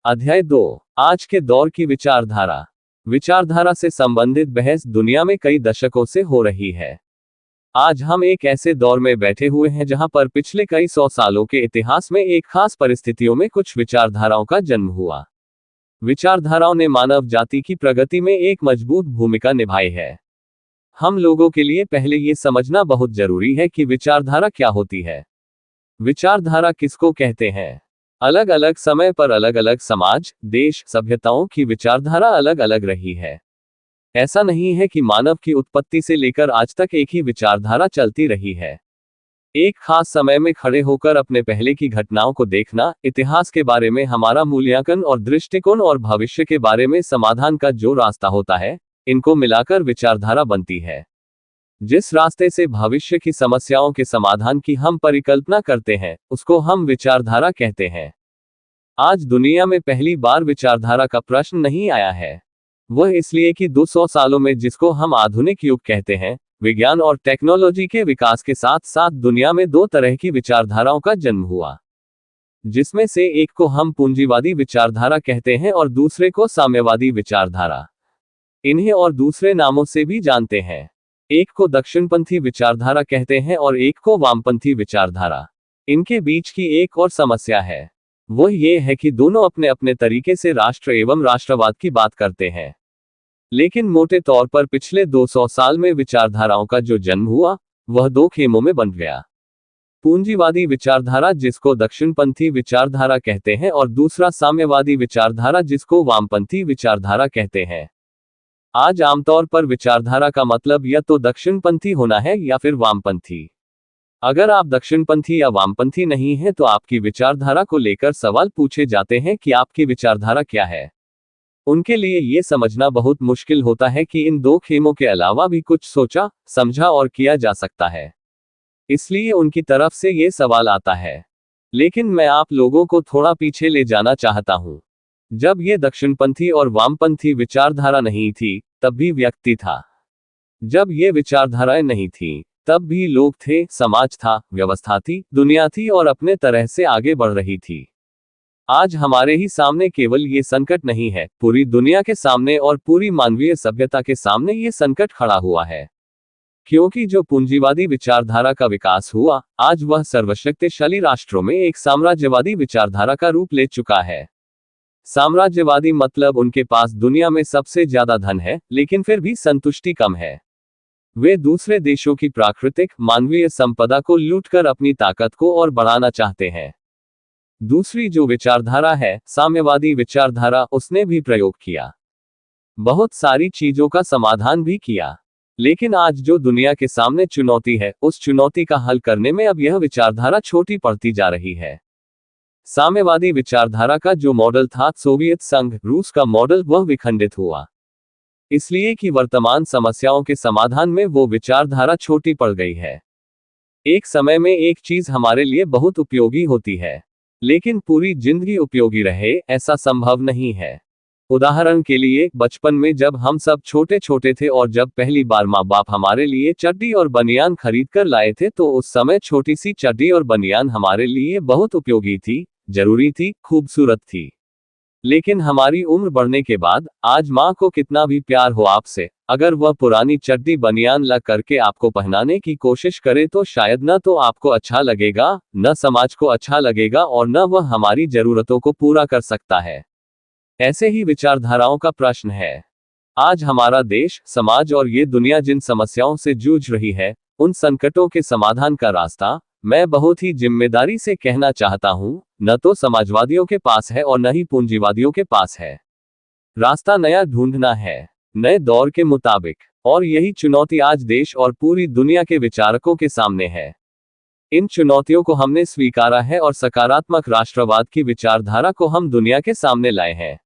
अध्याय 2। आज के दौर की विचारधारा। विचारधारा से संबंधित बहस दुनिया में कई दशकों से हो रही है। आज हम एक ऐसे दौर में बैठे हुए हैं जहां पर पिछले कई सौ सालों के इतिहास में एक खास परिस्थितियों में कुछ विचारधाराओं का जन्म हुआ। विचारधाराओं ने मानव जाति की प्रगति में एक मजबूत भूमिका निभाई है। हम लोगों के लिए पहले ये समझना बहुत जरूरी है कि विचारधारा क्या होती है। विचारधारा किसको कहते हैं? अलग अलग समय पर अलग अलग समाज, देश, सभ्यताओं की विचारधारा अलग अलग रही है। ऐसा नहीं है कि मानव की उत्पत्ति से लेकर आज तक एक ही विचारधारा चलती रही है। एक खास समय में खड़े होकर अपने पहले की घटनाओं को देखना, इतिहास के बारे में हमारा मूल्यांकन और दृष्टिकोण और भविष्य के बारे में समाधान का जो रास्ता होता है, इनको मिलाकर विचारधारा बनती है। जिस रास्ते से भविष्य की समस्याओं के समाधान की हम परिकल्पना करते हैं, उसको हम विचारधारा कहते हैं। आज दुनिया में पहली बार विचारधारा का प्रश्न नहीं आया है। वह इसलिए कि 200 सालों में जिसको हम आधुनिक युग कहते हैं, विज्ञान और टेक्नोलॉजी के विकास के साथ साथ दुनिया में दो तरह की विचारधाराओं का जन्म हुआ, जिसमें से एक को हम पूंजीवादी विचारधारा कहते हैं और दूसरे को साम्यवादी विचारधारा। इन्हें और दूसरे नामों से भी जानते हैं। एक को दक्षिणपंथी विचारधारा कहते हैं और एक को वामपंथी विचारधारा। इनके बीच की एक और समस्या है, वो ये है कि दोनों अपने अपने तरीके से राष्ट्र एवं राष्ट्रवाद की बात करते हैं। लेकिन मोटे तौर पर पिछले 200 साल में विचारधाराओं का जो जन्म हुआ, वह दो खेमों में बंट गया। पूंजीवादी विचारधारा जिसको दक्षिणपंथी विचारधारा कहते हैं और दूसरा साम्यवादी विचारधारा जिसको वामपंथी विचारधारा कहते हैं। आज आमतौर पर विचारधारा का मतलब या तो दक्षिणपंथी होना है या फिर वामपंथी। अगर आप दक्षिणपंथी या वामपंथी नहीं हैं तो आपकी विचारधारा को लेकर सवाल पूछे जाते हैं कि आपकी विचारधारा क्या है। उनके लिए ये समझना बहुत मुश्किल होता है कि इन दो खेमों के अलावा भी कुछ सोचा, समझा और किया जा सकता है। इसलिए उनकी तरफ से ये सवाल आता है। लेकिन मैं आप लोगों को थोड़ा पीछे ले जाना चाहता हूं। जब ये दक्षिणपंथी और वामपंथी विचारधारा नहीं थी, तब भी व्यक्ति था। जब ये विचारधाराएं नहीं थी, तब भी लोग थे, समाज था, व्यवस्था थी, दुनिया थी और अपने तरह से आगे बढ़ रही थी। आज हमारे ही सामने केवल ये संकट नहीं है, पूरी दुनिया के सामने और पूरी मानवीय सभ्यता के सामने ये संकट खड़ा हुआ है। क्योंकि जो पूंजीवादी विचारधारा का विकास हुआ, आज वह सर्वशक्तिशाली राष्ट्रों में एक साम्राज्यवादी विचारधारा का रूप ले चुका है। साम्राज्यवादी मतलब उनके पास दुनिया में सबसे ज्यादा धन है, लेकिन फिर भी संतुष्टि कम है। वे दूसरे देशों की प्राकृतिक, मानवीय संपदा को लूटकर अपनी ताकत को और बढ़ाना चाहते हैं। दूसरी जो विचारधारा है, साम्यवादी विचारधारा, उसने भी प्रयोग किया, बहुत सारी चीजों का समाधान भी किया। लेकिन आज जो दुनिया के सामने चुनौती है, उस चुनौती का हल करने में अब यह विचारधारा छोटी पड़ती जा रही है। साम्यवादी विचारधारा का जो मॉडल था, सोवियत संघ, रूस का मॉडल, वह विखंडित हुआ, इसलिए कि वर्तमान समस्याओं के समाधान में वो विचारधारा छोटी पड़ गई है। एक समय में एक चीज हमारे लिए बहुत उपयोगी होती है, लेकिन पूरी जिंदगी उपयोगी रहे, ऐसा संभव नहीं है। उदाहरण के लिए, बचपन में जब हम सब छोटे छोटे थे और जब पहली बार माँ बाप हमारे लिए चड्डी और बनियान खरीद कर लाए थे, तो उस समय छोटी सी चड्डी और बनियान हमारे लिए बहुत उपयोगी थी, जरूरी थी, खूबसूरत थी। लेकिन हमारी उम्र बढ़ने के बाद, आज माँ को कितना भी प्यार हो आपसे, अगर वह पुरानी चड्डी बनियान ला करके आपको पहनाने की कोशिश करे तो शायद न तो आपको अच्छा लगेगा, न समाज को अच्छा लगेगा और न वह हमारी जरूरतों को पूरा कर सकता है। ऐसे ही विचारधाराओं का प्रश्न है। आज हमारा देश, समाज और ये दुनिया जिन समस्याओं से जूझ रही है, उन संकटों के समाधान का रास्ता, मैं बहुत ही जिम्मेदारी से कहना चाहता हूं, न तो समाजवादियों के पास है और न ही पूंजीवादियों के पास है। रास्ता नया ढूंढना है, नए दौर के मुताबिक, और यही चुनौती आज देश और पूरी दुनिया के विचारकों के सामने है। इन चुनौतियों को हमने स्वीकारा है और सकारात्मक राष्ट्रवाद की विचारधारा को हम दुनिया के सामने लाए हैं।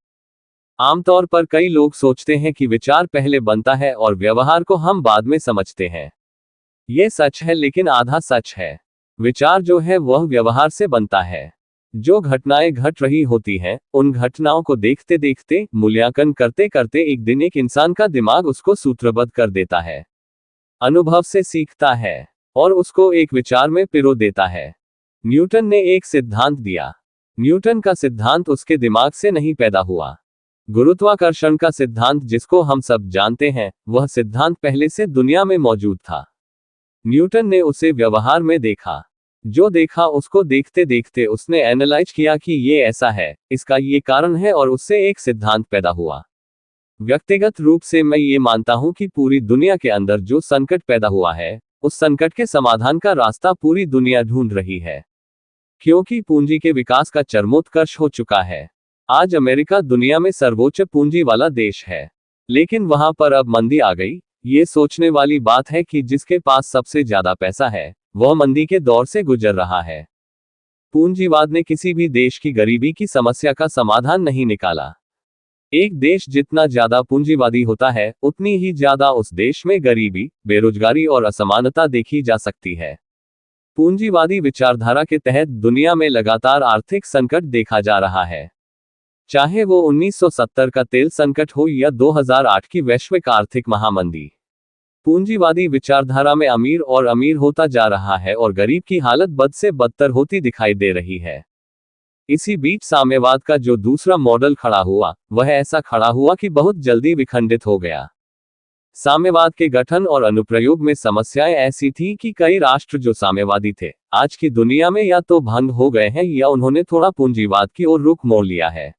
आमतौर पर कई लोग सोचते हैं कि विचार पहले बनता है और व्यवहार को हम बाद में समझते हैं। ये सच है, लेकिन आधा सच है। विचार जो है वह व्यवहार से बनता है। जो घटनाएं घट रही होती हैं, उन घटनाओं को देखते देखते, मूल्यांकन करते करते एक दिन एक इंसान का दिमाग उसको सूत्रबद्ध कर देता है, अनुभव से सीखता है और उसको एक विचार में पिरो देता है। न्यूटन ने एक सिद्धांत दिया, न्यूटन का सिद्धांत उसके दिमाग से नहीं पैदा हुआ। गुरुत्वाकर्षण का सिद्धांत जिसको हम सब जानते हैं, वह सिद्धांत पहले से दुनिया में मौजूद था। न्यूटन ने उसे व्यवहार में देखा। जो देखा उसको देखते देखते उसने एनालाइज किया कि ये ऐसा है, इसका ये कारण है, और उससे एक सिद्धांत पैदा हुआ। व्यक्तिगत रूप से मैं ये मानता हूं कि पूरी दुनिया के अंदर जो संकट पैदा हुआ है, उस संकट के समाधान का रास्ता पूरी दुनिया ढूंढ रही है। क्योंकि पूंजी के विकास का चरमोत्कर्ष हो चुका है। आज अमेरिका दुनिया में सर्वोच्च पूंजी वाला देश है, लेकिन वहां पर अब मंदी आ गई। ये सोचने वाली बात है कि जिसके पास सबसे ज्यादा पैसा है, वह मंदी के दौर से गुजर रहा है। पूंजीवाद ने किसी भी देश की गरीबी की समस्या का समाधान नहीं निकाला। एक देश जितना ज्यादा पूंजीवादी होता है, उतनी ही ज्यादा उस देश में गरीबी, बेरोजगारी और असमानता देखी जा सकती है। पूंजीवादी विचारधारा के तहत दुनिया में लगातार आर्थिक संकट देखा जा रहा है। चाहे वो 1970 का तेल संकट हो या 2008 की वैश्विक आर्थिक महामंदी। पूंजीवादी विचारधारा में अमीर और अमीर होता जा रहा है और गरीब की हालत बद से बदतर होती दिखाई दे रही है। इसी बीच साम्यवाद का जो दूसरा मॉडल खड़ा हुआ, वह ऐसा खड़ा हुआ कि बहुत जल्दी विखंडित हो गया। साम्यवाद के गठन और अनुप्रयोग में समस्याएं ऐसी थीं कि कई राष्ट्र जो साम्यवादी थे, आज की दुनिया में या तो भंग हो गए हैं या उन्होंने थोड़ा पूंजीवाद की ओर रुख मोड़ लिया है।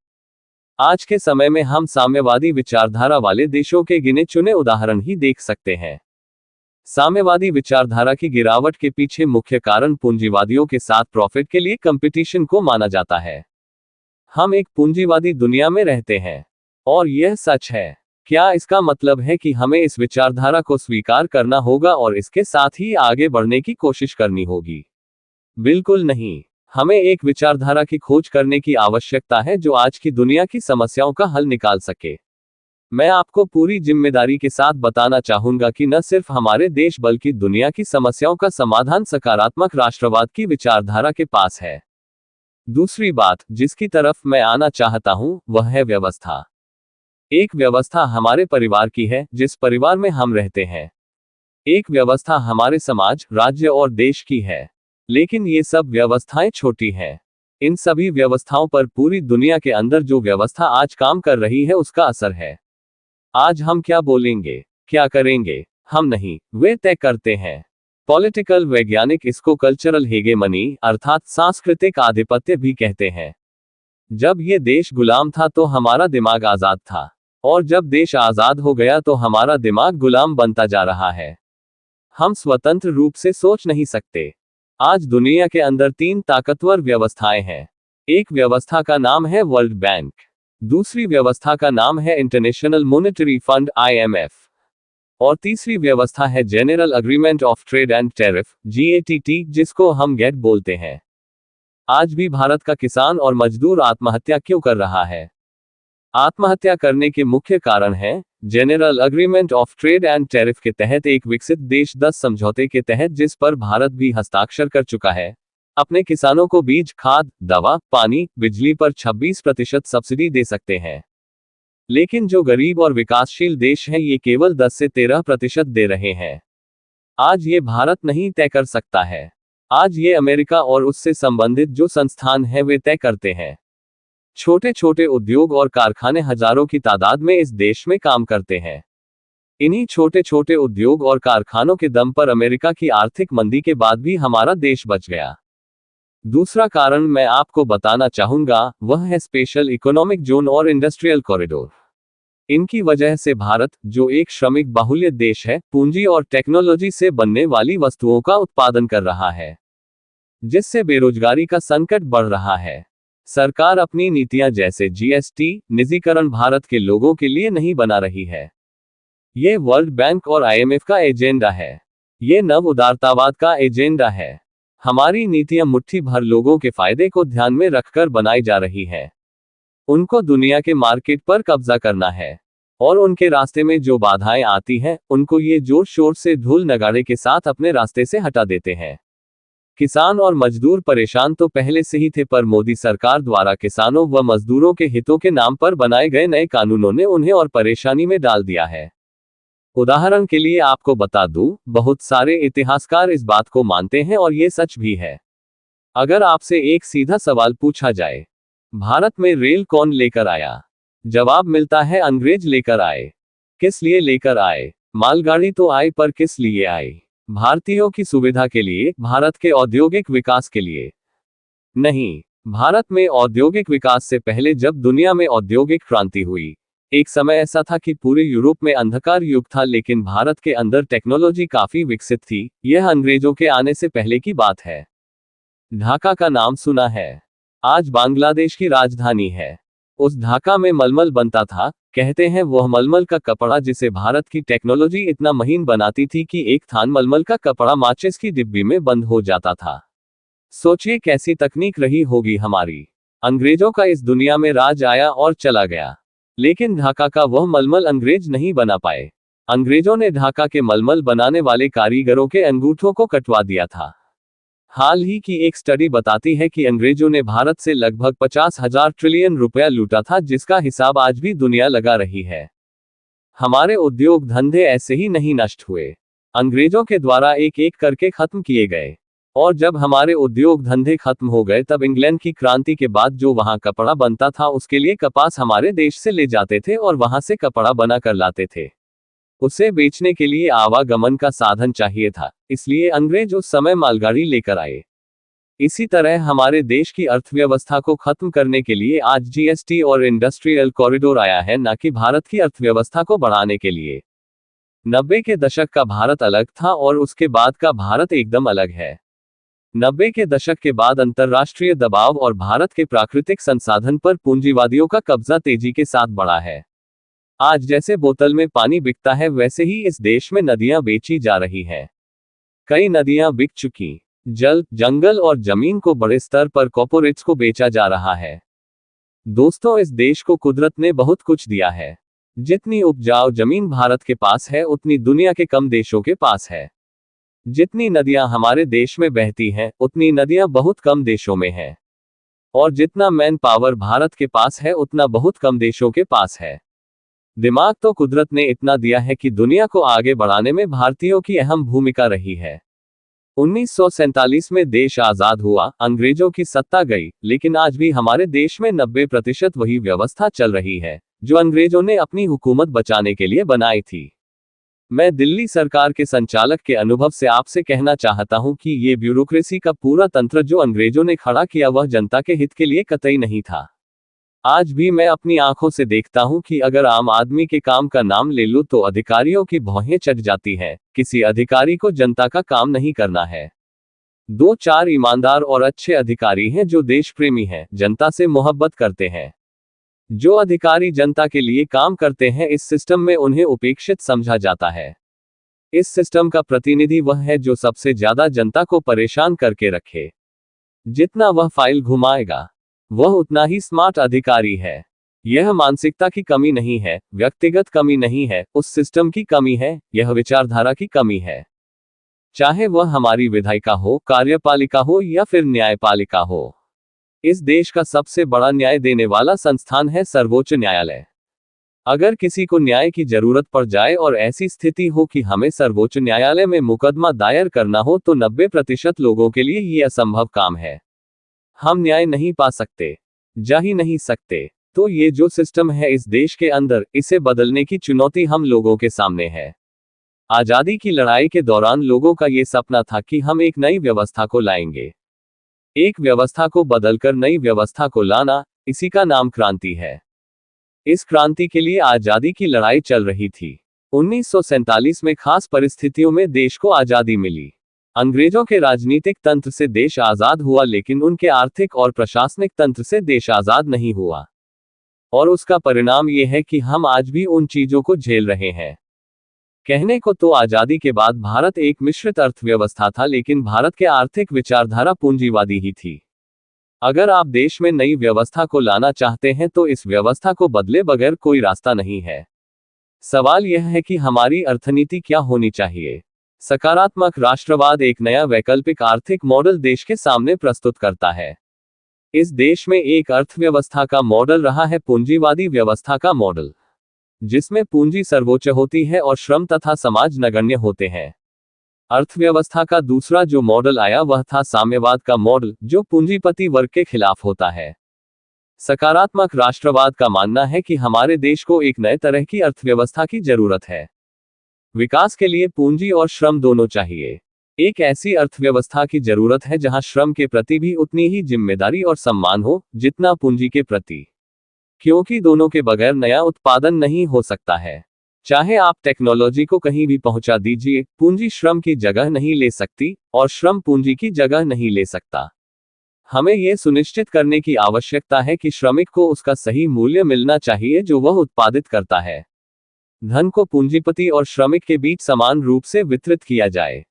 आज के समय में हम साम्यवादी विचारधारा वाले देशों के गिने चुने उदाहरण ही देख सकते हैं। साम्यवादी विचारधारा की गिरावट के पीछे मुख्य कारण पूंजीवादियों के साथ प्रॉफिट के लिए कंपटीशन को माना जाता है। हम एक पूंजीवादी दुनिया में रहते हैं, और यह सच है। क्या इसका मतलब है कि हमें इस विचारधारा को स्वीकार करना होगा और इसके साथ ही आगे बढ़ने की कोशिश करनी होगी? बिल्कुल नहीं। हमें एक विचारधारा की खोज करने की आवश्यकता है जो आज की दुनिया की समस्याओं का हल निकाल सके। मैं आपको पूरी जिम्मेदारी के साथ बताना चाहूंगा कि न सिर्फ हमारे देश बल्कि दुनिया की समस्याओं का समाधान सकारात्मक राष्ट्रवाद की विचारधारा के पास है। दूसरी बात जिसकी तरफ मैं आना चाहता हूं, वह है व्यवस्था। एक व्यवस्था हमारे परिवार की है, जिस परिवार में हम रहते हैं। एक व्यवस्था हमारे समाज, राज्य और देश की है। लेकिन ये सब व्यवस्थाएं छोटी हैं। इन सभी व्यवस्थाओं पर पूरी दुनिया के अंदर जो व्यवस्था आज काम कर रही है, उसका असर है। आज हम क्या बोलेंगे, क्या करेंगे, हम नहीं, वे तय करते हैं। पॉलिटिकल वैज्ञानिक इसको कल्चरल हेगेमनी अर्थात सांस्कृतिक आधिपत्य भी कहते हैं। जब ये देश गुलाम था तो हमारा दिमाग आजाद था, और जब देश आजाद हो गया तो हमारा दिमाग गुलाम बनता जा रहा है। हम स्वतंत्र रूप से सोच नहीं सकते। आज दुनिया के अंदर 3 ताकतवर व्यवस्थाएं हैं। एक व्यवस्था का नाम है वर्ल्ड बैंक, दूसरी व्यवस्था का नाम है इंटरनेशनल मॉनेटरी फंड IMF, और तीसरी व्यवस्था है general agreement of trade and tariff GATT, जिसको हम गेट बोलते हैं। आज भी भारत का किसान और मजदूर आत्महत्या क्यों कर रहा है? आत्महत्या करने के मुख्य कारण हैं general agreement of trade and tariff के तहत एक विकसित देश 10 समझौते के तहत, जिस पर भारत भी हस्ताक्षर कर चुका है, अपने किसानों को बीज, खाद, दवा, पानी, बिजली पर 26% सब्सिडी दे सकते हैं। लेकिन जो गरीब और विकासशील देश हैं, ये केवल 10 से 13% दे रहे हैं। आज ये भारत नहीं तय कर सकता है। आज ये अमेरिका और उससे संबंधित जो संस्थान हैं वे तय करते हैं। छोटे छोटे उद्योग और कारखाने हजारों की तादाद में इस देश में काम करते हैं। इन्हीं छोटे छोटे उद्योग और कारखानों के दम पर अमेरिका की आर्थिक मंदी के बाद भी हमारा देश बच गया। दूसरा कारण मैं आपको बताना चाहूंगा, वह है स्पेशल इकोनॉमिक जोन और इंडस्ट्रियल कॉरिडोर। इनकी वजह से भारत, जो एक श्रमिक बाहुल्य देश है, पूंजी और टेक्नोलॉजी से बनने वाली वस्तुओं का उत्पादन कर रहा है, जिससे बेरोजगारी का संकट बढ़ रहा है। सरकार अपनी नीतियां जैसे GST निजीकरण भारत के लोगों के लिए नहीं बना रही है। ये वर्ल्ड बैंक और IMF का एजेंडा है। ये नव उदारतावाद का एजेंडा है। हमारी नीतियां मुट्ठी भर लोगों के फायदे को ध्यान में रखकर बनाई जा रही है। उनको दुनिया के मार्केट पर कब्जा करना है, और उनके रास्ते में जो बाधाएं आती हैं, उनको ये जोर शोर से ढोल नगाड़े के साथ अपने रास्ते से हटा देते हैं। किसान और मजदूर परेशान तो पहले से ही थे, पर मोदी सरकार द्वारा किसानों व मजदूरों के हितों के नाम पर बनाए गए नए कानूनों ने उन्हें और परेशानी में डाल दिया है। उदाहरण के लिए आपको बता दूं, बहुत सारे इतिहासकार इस बात को मानते हैं और ये सच भी है। अगर आपसे एक सीधा सवाल पूछा जाए, भारत में रेल कौन लेकर आया? जवाब मिलता है अंग्रेज लेकर आए। किस लिए लेकर आए? मालगाड़ी तो आई, पर किस लिए आई? भारतीयों की सुविधा के लिए, भारत के औद्योगिक विकास के लिए? नहीं। भारत में औद्योगिक विकास से पहले जब दुनिया में औद्योगिक क्रांति हुई, एक समय ऐसा था कि पूरे यूरोप में अंधकार युग था, लेकिन भारत के अंदर टेक्नोलॉजी काफी विकसित थी। यह अंग्रेजों के आने से पहले की बात है। ढाका का नाम सुना है? आज बांग्लादेश की राजधानी है। उस ढाका में मलमल बनता था। कहते हैं वह मलमल का कपड़ा जिसे भारत की टेक्नोलॉजी इतना महीन बनाती थी कि एक थान मलमल का कपड़ा माचिस की डिब्बी में बंद हो जाता था। सोचिए कैसी तकनीक रही होगी हमारी। अंग्रेजों का इस दुनिया में राज आया और चला गया, लेकिन ढाका का वह मलमल अंग्रेज नहीं बना पाए। अंग्रेजों ने ढाका के मलमल बनाने वाले कारीगरों के अंगूठों को कटवा दिया था। हाल ही की एक स्टडी बताती है कि अंग्रेजों ने भारत से लगभग 50,000 ट्रिलियन रुपया लूटा था, जिसका हिसाब आज भी दुनिया लगा रही है। हमारे उद्योग धंधे ऐसे ही नहीं नष्ट हुए, अंग्रेजों के द्वारा एक एक करके खत्म किए गए। और जब हमारे उद्योग धंधे खत्म हो गए, तब इंग्लैंड की क्रांति के बाद जो वहां कपड़ा बनता था, उसके लिए कपास हमारे देश से ले जाते थे और वहां से कपड़ा बना कर लाते थे। उसे बेचने के लिए आवागमन का साधन चाहिए था, इसलिए अंग्रेज उस समय मालगाड़ी लेकर आए। इसी तरह हमारे देश की अर्थव्यवस्था को खत्म करने के लिए आज जीएसटी और इंडस्ट्रियल कॉरिडोर आया है, न कि भारत की अर्थव्यवस्था को बढ़ाने के लिए। 90 के दशक का भारत अलग था और उसके बाद का भारत एकदम अलग है। 90 के दशक के बाद अंतर्राष्ट्रीय दबाव और भारत के प्राकृतिक संसाधन पर पूंजीवादियों का कब्जा तेजी के साथ बढ़ा है। आज जैसे बोतल में पानी बिकता है, वैसे ही इस देश में नदियां बेची जा रही हैं। कई नदियां बिक चुकी। जल, जंगल और जमीन को बड़े स्तर पर कॉर्पोरेट्स को बेचा जा रहा है। दोस्तों, इस देश को कुदरत ने बहुत कुछ दिया है। जितनी उपजाऊ जमीन भारत के पास है, उतनी दुनिया के कम देशों के पास है। जितनी नदियां हमारे देश में बहती हैं, उतनी नदियां बहुत कम देशों में हैं। और जितना मैन पावर भारत के पास है, उतना बहुत कम देशों के पास है। दिमाग तो कुदरत ने इतना दिया है कि दुनिया को आगे बढ़ाने में भारतीयों की अहम भूमिका रही है। 1947 में देश आजाद हुआ, अंग्रेजों की सत्ता गई, लेकिन आज भी हमारे देश में 90% वही व्यवस्था चल रही है जो अंग्रेजों ने अपनी हुकूमत बचाने के लिए बनाई थी। मैं दिल्ली सरकार के संचालक के अनुभव से आपसे कहना चाहता हूं कि ये ब्यूरोक्रेसी का पूरा तंत्र जो अंग्रेजों ने खड़ा किया, वह जनता के हित के लिए कतई नहीं था। आज भी मैं अपनी आंखों से देखता हूं कि अगर आम आदमी के काम का नाम ले लूं तो अधिकारियों की भौहें चढ़ जाती हैं। किसी अधिकारी को जनता का काम नहीं करना है। 2-4 ईमानदार और अच्छे अधिकारी हैं जो देश प्रेमी हैं, जनता से मोहब्बत करते हैं। जो अधिकारी जनता के लिए काम करते हैं, इस सिस्टम में उन्हें उपेक्षित समझा जाता है। इस सिस्टम का प्रतिनिधि वह है जो सबसे ज्यादा जनता को परेशान करके रखे। जितना वह फाइल घुमाएगा, वह उतना ही स्मार्ट अधिकारी है। यह मानसिकता की कमी नहीं है, व्यक्तिगत कमी नहीं है, उस सिस्टम की कमी है, यह विचारधारा की कमी है। चाहे वह हमारी विधायिका हो, कार्यपालिका हो या फिर न्यायपालिका हो। इस देश का सबसे बड़ा न्याय देने वाला संस्थान है सर्वोच्च न्यायालय। अगर किसी को न्याय की जरूरत पड़ जाए और ऐसी स्थिति हो कि हमें सर्वोच्च न्यायालय में मुकदमा दायर करना हो, तो 90% लोगों के लिए ये असंभव काम है। हम न्याय नहीं पा सकते, जा ही नहीं सकते। तो ये जो सिस्टम है इस देश के अंदर, इसे बदलने की चुनौती हम लोगों के सामने है। आजादी की लड़ाई के दौरान लोगों का ये सपना था कि हम एक नई व्यवस्था को लाएंगे। एक व्यवस्था को बदलकर नई व्यवस्था को लाना, इसी का नाम क्रांति है। इस क्रांति के लिए आजादी की लड़ाई चल रही थी। 1947 में खास परिस्थितियों में देश को आजादी मिली। अंग्रेजों के राजनीतिक तंत्र से देश आजाद हुआ, लेकिन उनके आर्थिक और प्रशासनिक तंत्र से देश आजाद नहीं हुआ। और उसका परिणाम यह है कि हम आज भी उन चीजों को झेल रहे हैं। कहने को तो आजादी के बाद भारत एक मिश्रित अर्थव्यवस्था था, लेकिन भारत के आर्थिक विचारधारा पूंजीवादी ही थी। अगर आप देश में नई व्यवस्था को लाना चाहते हैं तो इस व्यवस्था को बदले बगैर कोई रास्ता नहीं है। सवाल यह है कि हमारी अर्थनीति क्या होनी चाहिए। सकारात्मक राष्ट्रवाद एक नया वैकल्पिक आर्थिक मॉडल देश के सामने प्रस्तुत करता है। इस देश में एक अर्थव्यवस्था का मॉडल रहा है पूंजीवादी व्यवस्था का मॉडल, जिसमें पूंजी सर्वोच्च होती है और श्रम तथा समाज नगण्य होते हैं। अर्थव्यवस्था का दूसरा जो मॉडल आया वह था साम्यवाद का मॉडल, जो पूंजीपति वर्ग के खिलाफ होता है। सकारात्मक राष्ट्रवाद का मानना है कि हमारे देश को एक नए तरह की अर्थव्यवस्था की जरूरत है। विकास के लिए पूंजी और श्रम दोनों चाहिए। एक ऐसी अर्थव्यवस्था की जरूरत है जहां श्रम के प्रति भी उतनी ही जिम्मेदारी और सम्मान हो जितना पूंजी के प्रति, क्योंकि दोनों के बगैर नया उत्पादन नहीं हो सकता है। चाहे आप टेक्नोलॉजी को कहीं भी पहुंचा दीजिए, पूंजी श्रम की जगह नहीं ले सकती और श्रम पूंजी की जगह नहीं ले सकता। हमें यह सुनिश्चित करने की आवश्यकता है कि श्रमिक को उसका सही मूल्य मिलना चाहिए जो वह उत्पादित करता है। धन को पूंजीपति और श्रमिक के बीच समान रूप से वितरित किया जाए।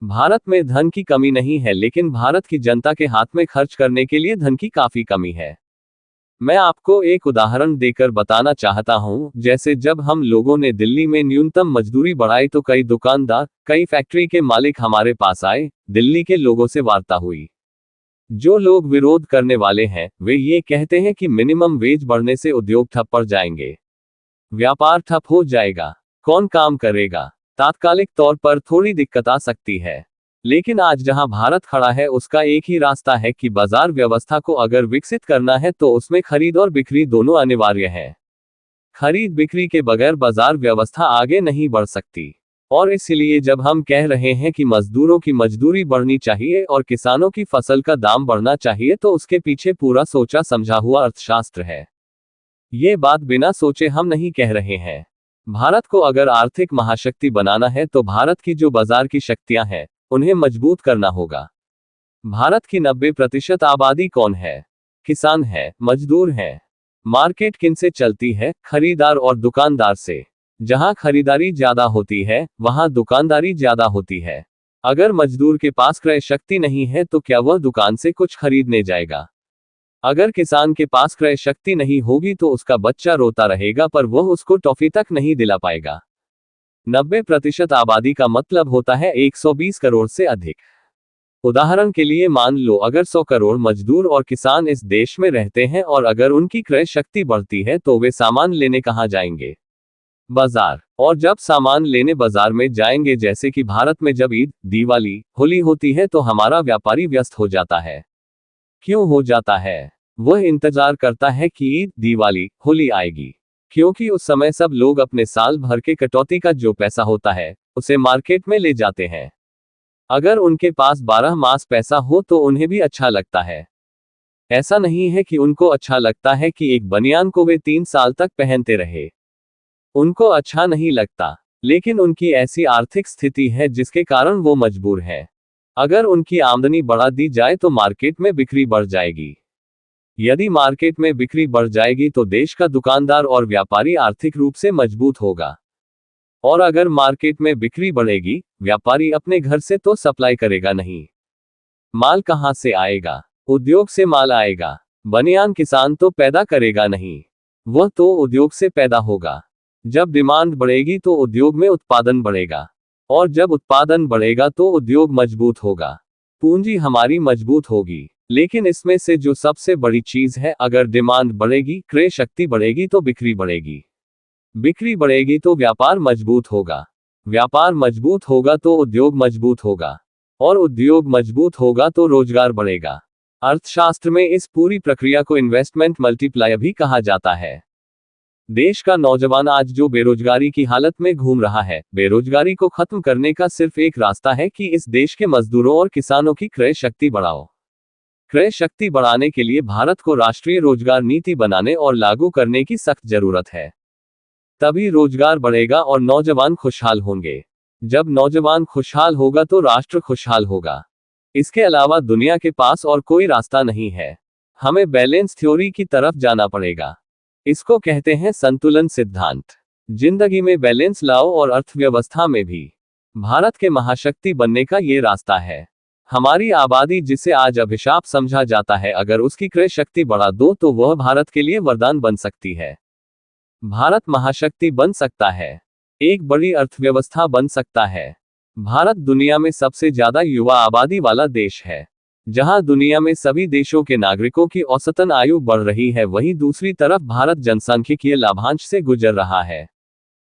भारत में धन की कमी नहीं है, लेकिन भारत की जनता के हाथ में खर्च करने के लिए धन की काफी कमी है। मैं आपको एक उदाहरण देकर बताना चाहता हूं, जैसे जब हम लोगों ने दिल्ली में न्यूनतम मजदूरी बढ़ाई तो कई दुकानदार, कई फैक्ट्री के मालिक हमारे पास आए, दिल्ली के लोगों से वार्ता हुई। जो लोग विरोध करने वाले हैं, वे ये कहते हैं कि मिनिमम वेज बढ़ने से उद्योग ठप पड़ जाएंगे, व्यापार ठप हो जाएगा, कौन काम करेगा। तात्कालिक तौर पर थोड़ी दिक्कत आ सकती है, लेकिन आज जहां भारत खड़ा है उसका एक ही रास्ता है कि बाजार व्यवस्था को अगर विकसित करना है तो उसमें खरीद और बिक्री दोनों अनिवार्य है। खरीद बिक्री के बगैर बाजार व्यवस्था आगे नहीं बढ़ सकती। और इसलिए जब हम कह रहे हैं कि मजदूरों की मजदूरी बढ़नी चाहिए और किसानों की फसल का दाम बढ़ना चाहिए, तो उसके पीछे पूरा सोचा समझा हुआ अर्थशास्त्र है। ये बात बिना सोचे हम नहीं कह रहे हैं। भारत को अगर आर्थिक महाशक्ति बनाना है तो भारत की जो बाजार की शक्तियां हैं, उन्हें मजबूत करना होगा। भारत की 90% आबादी कौन है? किसान है, मजदूर है। मार्केट किनसे चलती है? खरीदार और दुकानदार से। जहां खरीदारी ज्यादा होती है, वहां दुकानदारी ज्यादा होती है। अगर मजदूर के पास क्रय शक्ति नहीं है तो क्या वह दुकान से कुछ खरीदने जाएगा? अगर किसान के पास क्रय शक्ति नहीं होगी तो उसका बच्चा रोता रहेगा पर वह उसको टॉफी तक नहीं दिला पाएगा। 90% आबादी का मतलब होता है 120 करोड़ से अधिक। उदाहरण के लिए मान लो अगर 100 करोड़ मजदूर और किसान इस देश में रहते हैं और अगर उनकी क्रय शक्ति बढ़ती है तो वे सामान लेने कहां जाएंगे? बाजार। और जब सामान लेने बाजार में जाएंगे, जैसे कि भारत में जब ईद, दिवाली, होली होती है तो हमारा व्यापारी व्यस्त हो जाता है। क्यों हो जाता है? वह इंतजार करता है कि ईद, दिवाली, होली आएगी, क्योंकि उस समय सब लोग अपने साल भर के कटौती का जो पैसा होता है उसे मार्केट में ले जाते हैं। अगर उनके पास 12 मास पैसा हो तो उन्हें भी अच्छा लगता है। ऐसा नहीं है कि उनको अच्छा लगता है कि एक बनियान को वे 3 साल तक पहनते रहे। उनको अच्छा नहीं लगता, लेकिन उनकी ऐसी आर्थिक स्थिति है जिसके कारण वो मजबूर है। अगर उनकी आमदनी बढ़ा दी जाए तो मार्केट में बिक्री बढ़ जाएगी। यदि मार्केट में बिक्री बढ़ जाएगी तो देश का दुकानदार और व्यापारी आर्थिक रूप से मजबूत होगा। और अगर मार्केट में बिक्री बढ़ेगी, व्यापारी अपने घर से तो सप्लाई करेगा नहीं। माल कहां से आएगा? उद्योग से माल आएगा। बनियान किसान तो पैदा करेगा नहीं, वह तो उद्योग से पैदा होगा। जब डिमांड बढ़ेगी तो उद्योग में उत्पादन बढ़ेगा, और जब उत्पादन बढ़ेगा तो उद्योग मजबूत होगा, पूंजी हमारी मजबूत होगी। लेकिन इसमें से जो सबसे बड़ी चीज है, अगर डिमांड बढ़ेगी, क्रय शक्ति बढ़ेगी तो बिक्री बढ़ेगी। बिक्री बढ़ेगी तो व्यापार मजबूत होगा। व्यापार मजबूत होगा तो उद्योग मजबूत होगा, और उद्योग मजबूत होगा तो रोजगार बढ़ेगा। अर्थशास्त्र में इस पूरी प्रक्रिया को इन्वेस्टमेंट मल्टीप्लायर भी कहा जाता है। देश का नौजवान आज जो बेरोजगारी की हालत में घूम रहा है, बेरोजगारी को खत्म करने का सिर्फ एक रास्ता है कि इस देश के मजदूरों और किसानों की क्रय शक्ति बढ़ाओ। क्रय शक्ति बढ़ाने के लिए भारत को राष्ट्रीय रोजगार नीति बनाने और लागू करने की सख्त जरूरत है। तभी रोजगार बढ़ेगा और नौजवान खुशहाल होंगे। जब नौजवान खुशहाल होगा तो राष्ट्र खुशहाल होगा। इसके अलावा दुनिया के पास और कोई रास्ता नहीं है। हमें बैलेंस थ्योरी की तरफ जाना पड़ेगा। इसको कहते हैं संतुलन सिद्धांत। जिंदगी में बैलेंस लाओ और अर्थव्यवस्था में भी। भारत के महाशक्ति बनने का ये रास्ता है। हमारी आबादी, जिसे आज अभिशाप समझा जाता है, अगर उसकी क्रय शक्ति बढ़ा दो तो वह भारत के लिए वरदान बन सकती है। भारत महाशक्ति बन सकता है, एक बड़ी अर्थव्यवस्था बन सकता है। भारत दुनिया में सबसे ज्यादा युवा आबादी वाला देश है। जहां दुनिया में सभी देशों के नागरिकों की औसतन आयु बढ़ रही है, वहीं दूसरी तरफ भारत जनसांख्यिकीय लाभांश से गुजर रहा है।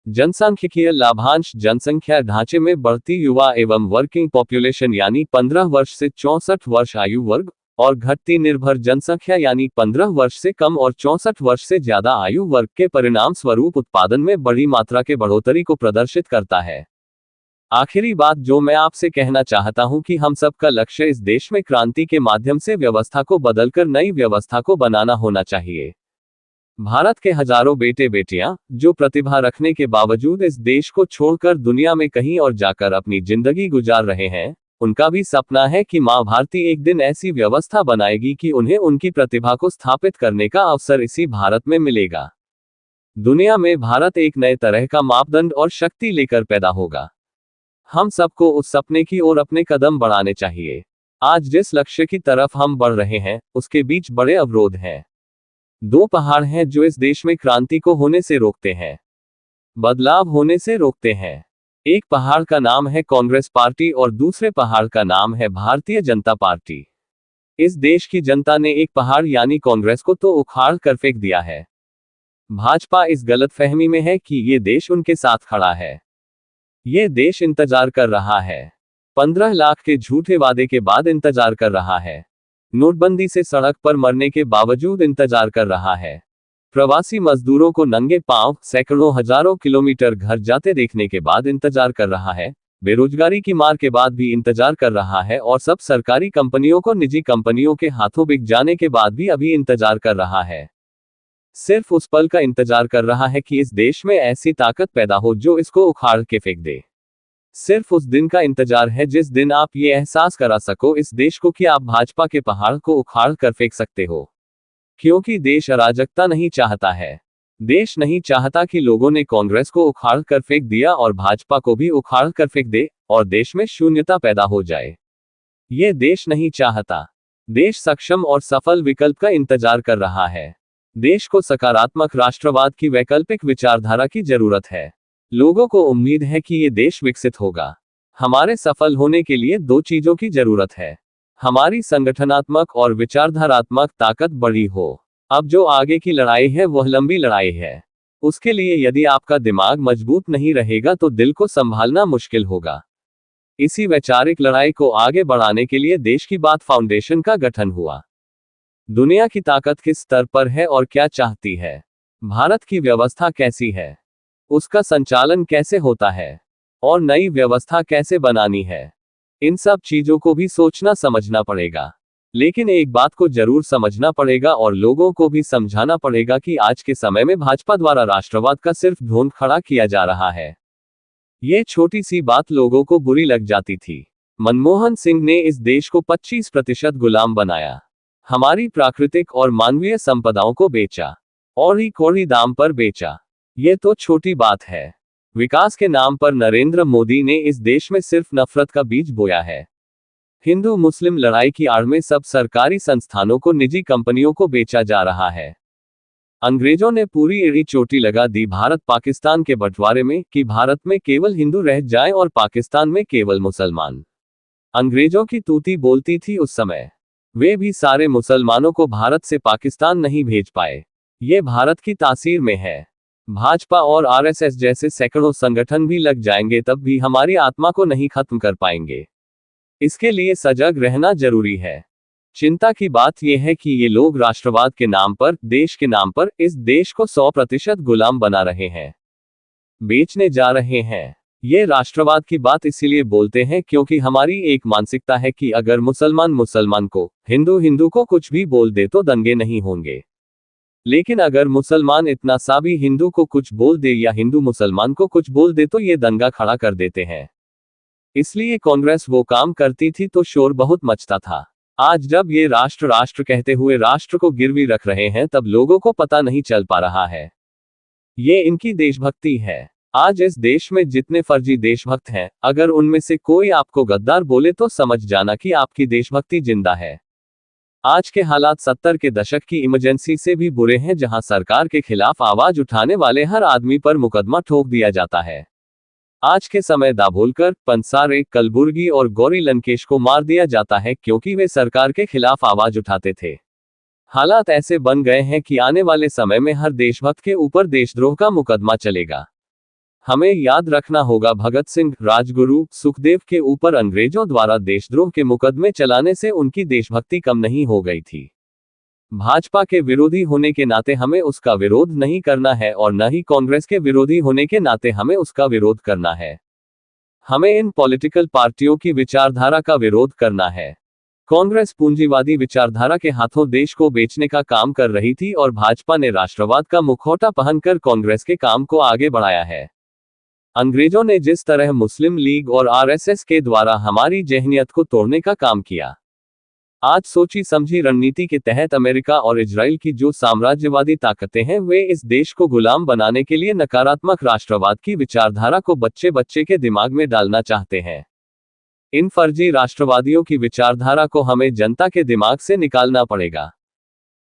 जनसांख्यिकीय लाभांश जनसंख्या ढांचे में बढ़ती युवा एवं वर्किंग पॉपुलेशन यानी 15 वर्ष से 64 वर्ष आयु वर्ग और घटती निर्भर जनसंख्या यानी 15 वर्ष से कम और 64 वर्ष से ज्यादा आयु वर्ग के परिणाम स्वरूप उत्पादन में बड़ी मात्रा के बढ़ोतरी को प्रदर्शित करता है। आखिरी बात जो मैं आपसे कहना चाहता हूं कि हम सबका लक्ष्य इस देश में क्रांति के माध्यम से व्यवस्था को बदलकर नई व्यवस्था को बनाना होना चाहिए। भारत के हजारों बेटे बेटियां जो प्रतिभा रखने के बावजूद इस देश को छोड़कर दुनिया में कहीं और जाकर अपनी जिंदगी गुजार रहे हैं, उनका भी सपना है कि मां भारती एक दिन ऐसी व्यवस्था बनाएगी कि उन्हें उनकी प्रतिभा को स्थापित करने का अवसर इसी भारत में मिलेगा। दुनिया में भारत एक नए तरह का मापदंड और शक्ति लेकर पैदा होगा। हम सबको उस सपने की ओर अपने कदम बढ़ाने चाहिए। आज जिस लक्ष्य की तरफ हम बढ़ रहे हैं, उसके बीच बड़े अवरोध हैं। दो पहाड़ हैं जो इस देश में क्रांति को होने से रोकते हैं, बदलाव होने से रोकते हैं। एक पहाड़ का नाम है कांग्रेस पार्टी और दूसरे पहाड़ का नाम है भारतीय जनता पार्टी। इस देश की जनता ने एक पहाड़ यानी कांग्रेस को तो उखाड़ कर फेंक दिया है। भाजपा इस गलतफहमी में है कि ये देश उनके साथ खड़ा है। ये देश इंतजार कर रहा है। 15 लाख के झूठे वादे के बाद इंतजार कर रहा है। नोटबंदी से सड़क पर मरने के बावजूद इंतजार कर रहा है। प्रवासी मजदूरों को नंगे पांव सैकड़ों हजारों किलोमीटर घर जाते देखने के बाद इंतजार कर रहा है। बेरोजगारी की मार के बाद भी इंतजार कर रहा है और सब सरकारी कंपनियों को निजी कंपनियों के हाथों बिक जाने के बाद भी अभी इंतजार कर रहा है। सिर्फ उस पल का इंतजार कर रहा है कि इस देश में ऐसी ताकत पैदा हो जो इसको उखाड़ के फेंक दे। सिर्फ उस दिन का इंतजार है जिस दिन आप ये एहसास करा सको इस देश को कि आप भाजपा के पहाड़ को उखाड़ कर फेंक सकते हो। क्योंकि देश अराजकता नहीं चाहता है। देश नहीं चाहता कि लोगों ने कांग्रेस को उखाड़ कर फेंक दिया और भाजपा को भी उखाड़ कर फेंक दे और देश में शून्यता पैदा हो जाए। ये देश नहीं चाहता। देश सक्षम और सफल विकल्प का इंतजार कर रहा है। देश को सकारात्मक राष्ट्रवाद की वैकल्पिक विचारधारा की जरूरत है। लोगों को उम्मीद है कि ये देश विकसित होगा। हमारे सफल होने के लिए दो चीजों की जरूरत है। हमारी संगठनात्मक और विचारधारात्मक ताकत बड़ी हो। अब जो आगे की लड़ाई है वह लंबी लड़ाई है। उसके लिए यदि आपका दिमाग मजबूत नहीं रहेगा तो दिल को संभालना मुश्किल होगा। इसी वैचारिक लड़ाई को आगे बढ़ाने के लिए देश की बात फाउंडेशन का गठन हुआ। दुनिया की ताकत किस स्तर पर है और क्या चाहती है? भारत की व्यवस्था कैसी है? उसका संचालन कैसे होता है? और नई व्यवस्था कैसे बनानी है? इन सब चीजों को भी सोचना समझना पड़ेगा। लेकिन एक बात को जरूर समझना पड़ेगा और लोगों को भी समझाना पड़ेगा कि आज के समय में भाजपा द्वारा राष्ट्रवाद का सिर्फ ढोंग खड़ा किया जा रहा है। ये छोटी सी बात लोगों को बुरी लग जाती थी। मनमोहन सिंह ने इस देश को 25% गुलाम बनाया। हमारी प्राकृतिक और मानवीय संपदाओं को बेचा और ही कोड़ी दाम पर बेचा। ये तो छोटी बात है। विकास के नाम पर नरेंद्र मोदी ने इस देश में सिर्फ नफरत का बीज बोया है। हिंदू मुस्लिम लड़ाई की आड़ में सब सरकारी संस्थानों को निजी कंपनियों को बेचा जा रहा है। अंग्रेजों ने पूरी एड़ी चोटी लगा दी भारत पाकिस्तान के बंटवारे में कि भारत में केवल हिंदू रह जाएं और पाकिस्तान में केवल मुसलमान। अंग्रेजों की तूती बोलती थी उस समय। वे भी सारे मुसलमानों को भारत से पाकिस्तान नहीं भेज पाए। ये भारत की तासीर में है। भाजपा और आरएसएस जैसे सैकड़ों संगठन भी लग जाएंगे तब भी हमारी आत्मा को नहीं खत्म कर पाएंगे। इसके लिए सजग रहना जरूरी है। चिंता की बात यह है कि ये लोग राष्ट्रवाद के नाम पर, देश के नाम पर इस देश को 100% गुलाम बना रहे हैं, बेचने जा रहे हैं। ये राष्ट्रवाद की बात इसीलिए बोलते हैं क्योंकि हमारी एक मानसिकता है कि अगर मुसलमान मुसलमान को, हिंदू हिंदू को कुछ भी बोल दे तो दंगे नहीं होंगे। लेकिन अगर मुसलमान इतना सा भी हिंदू को कुछ बोल दे या हिंदू मुसलमान को कुछ बोल दे तो ये दंगा खड़ा कर देते हैं। इसलिए कांग्रेस वो काम करती थी तो शोर बहुत मचता था। आज जब ये राष्ट्र राष्ट्र कहते हुए राष्ट्र को गिरवी रख रहे हैं तब लोगों को पता नहीं चल पा रहा है। ये इनकी देशभक्ति है। आज इस देश में जितने फर्जी देशभक्त हैं, अगर उनमें से कोई आपको गद्दार बोले तो समझ जाना कि आपकी देशभक्ति जिंदा है। आज के हालात 70 के दशक की इमरजेंसी से भी बुरे हैं जहां सरकार के खिलाफ आवाज उठाने वाले हर आदमी पर मुकदमा ठोक दिया जाता है। आज के समय दाभोलकर, पंसारे, कलबुर्गी और गौरी लंकेश को मार दिया जाता है क्योंकि वे सरकार के खिलाफ आवाज उठाते थे। हालात ऐसे बन गए हैं कि आने वाले समय में हर देशभक्त के ऊपर देशद्रोह का मुकदमा चलेगा। हमें याद रखना होगा भगत सिंह, राजगुरु, सुखदेव के ऊपर अंग्रेजों द्वारा देशद्रोह के मुकदमे चलाने से उनकी देशभक्ति कम नहीं हो गई थी। भाजपा के विरोधी होने के नाते हमें उसका विरोध नहीं करना है और न ही कांग्रेस के विरोधी होने के नाते हमें उसका विरोध करना है। हमें इन पॉलिटिकल पार्टियों की विचारधारा का विरोध करना है। कांग्रेस पूंजीवादी विचारधारा के हाथों देश को बेचने का काम कर रही थी और भाजपा ने राष्ट्रवाद का मुखौटा पहनकर कांग्रेस के काम को आगे बढ़ाया है। अंग्रेजों ने जिस तरह मुस्लिम लीग और आरएसएस के द्वारा हमारी जहनियत को तोड़ने का काम किया, आज सोची समझी रणनीति के तहत अमेरिका और इजराइल की जो साम्राज्यवादी ताकतें हैं, वे इस देश को गुलाम बनाने के लिए नकारात्मक राष्ट्रवाद की विचारधारा को बच्चे बच्चे के दिमाग में डालना चाहते हैं। इन फर्जी राष्ट्रवादियों की विचारधारा को हमें जनता के दिमाग से निकालना पड़ेगा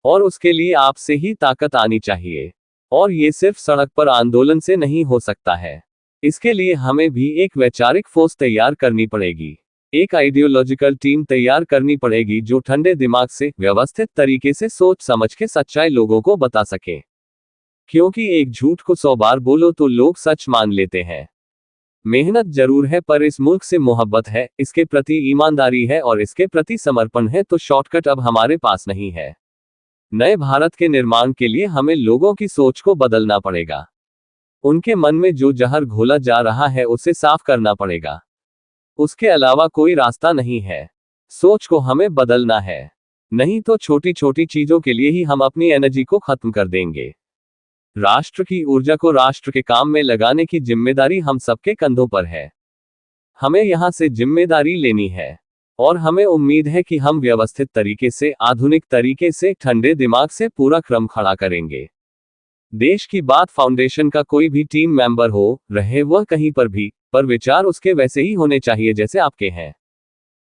और उसके लिए आपसे ही ताकत आनी चाहिए, और ये सिर्फ सड़क पर आंदोलन से नहीं हो सकता है। इसके लिए हमें भी एक वैचारिक फोर्स तैयार करनी पड़ेगी, एक आइडियोलॉजिकल टीम तैयार करनी पड़ेगी जो ठंडे दिमाग से व्यवस्थित तरीके से सोच समझ के सच्चाई लोगों को बता सके, क्योंकि एक झूठ को 100 बार बोलो तो लोग सच मान लेते हैं। मेहनत जरूर है, पर इस मुल्क से मोहब्बत है, इसके प्रति ईमानदारी है और इसके प्रति समर्पण है, तो शॉर्टकट अब हमारे पास नहीं है। नए भारत के निर्माण के लिए हमें लोगों की सोच को बदलना पड़ेगा। उनके मन में जो जहर घोला जा रहा है उसे साफ करना पड़ेगा। उसके अलावा कोई रास्ता नहीं है। सोच को हमें बदलना है, नहीं तो छोटी छोटी चीजों के लिए ही हम अपनी एनर्जी को खत्म कर देंगे। राष्ट्र की ऊर्जा को राष्ट्र के काम में लगाने की जिम्मेदारी हम सबके कंधों पर है। हमें यहां से जिम्मेदारी लेनी है और हमें उम्मीद है कि हम व्यवस्थित तरीके से, आधुनिक तरीके से, ठंडे दिमाग से पूरा क्रम खड़ा करेंगे। देश की बात फाउंडेशन का कोई भी टीम मेंबर हो, रहे वह कहीं पर भी, पर विचार उसके वैसे ही होने चाहिए जैसे आपके हैं।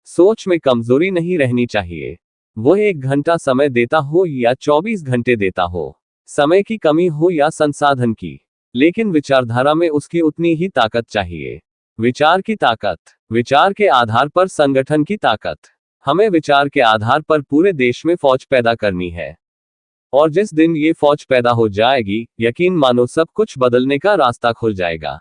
सोच में कमजोरी नहीं रहनी चाहिए। वह 1 घंटा समय देता हो या 24 घंटे देता हो, समय की कमी हो या संसाधन की, लेकिन विचारधारा में उसकी उतनी ही ताकत चाहिए। विचार की ताकत, विचार के आधार पर संगठन की ताकत। हमें विचार के आधार पर पूरे देश में फौज पैदा करनी है, और जिस दिन ये फौज पैदा हो जाएगी, यकीन मानो सब कुछ बदलने का रास्ता खुल जाएगा।